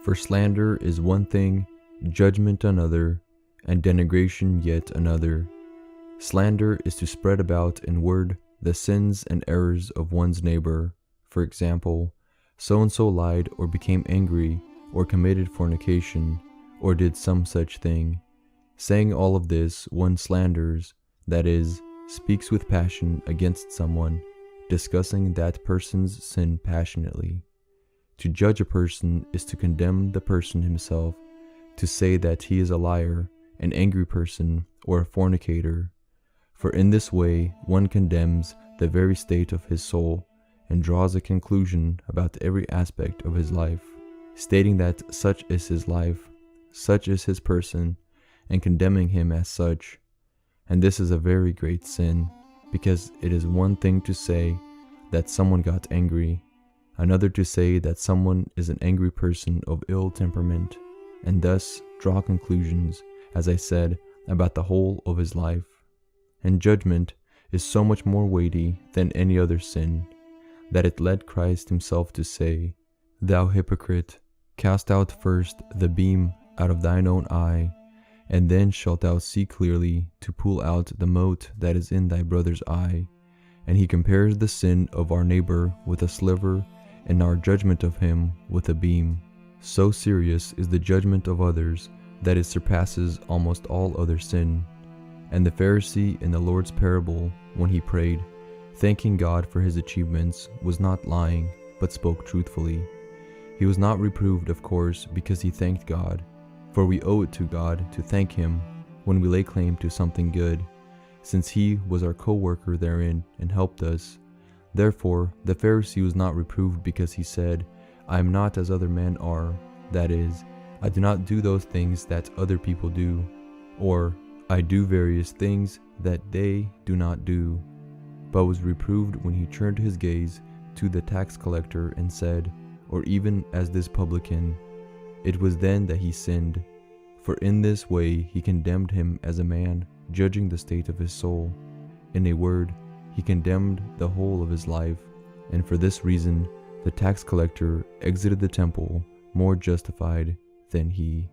For slander is one thing, judgment another, and denigration yet another. Slander is to spread about in word the sins and errors of one's neighbor. For example, so-and-so lied or became angry or committed fornication or did some such thing. Saying all of this, one slanders, that is, speaks with passion against someone, discussing that person's sin passionately. To judge a person is to condemn the person himself, to say that he is a liar, an angry person, or a fornicator. For in this way one condemns the very state of his soul and draws a conclusion about every aspect of his life, stating that such is his life, such is his person, and condemning him as such. And this is a very great sin, because it is one thing to say that someone got angry, another to say that someone is an angry person of ill temperament, and thus draw conclusions, as I said, about the whole of his life. And judgment is so much more weighty than any other sin, that it led Christ himself to say, "Thou hypocrite, cast out first the beam out of thine own eye, and then shalt thou see clearly to pull out the mote that is in thy brother's eye." And he compares the sin of our neighbor with a sliver, and our judgment of him with a beam. So serious is the judgment of others that it surpasses almost all other sin. And the Pharisee in the Lord's parable, when he prayed, thanking God for his achievements, was not lying, but spoke truthfully. He was not reproved, of course, because he thanked God, for we owe it to God to thank him when we lay claim to something good, since he was our co-worker therein and helped us. Therefore, the Pharisee was not reproved because he said, "I am not as other men are," that is, I do not do those things that other people do, or I do various things that they do not do, but was reproved when he turned his gaze to the tax collector and said, or even as this publican, it was then that he sinned. For in this way he condemned him as a man, judging the state of his soul. In a word, he condemned the whole of his life, and for this reason the tax collector exited the temple more justified than he.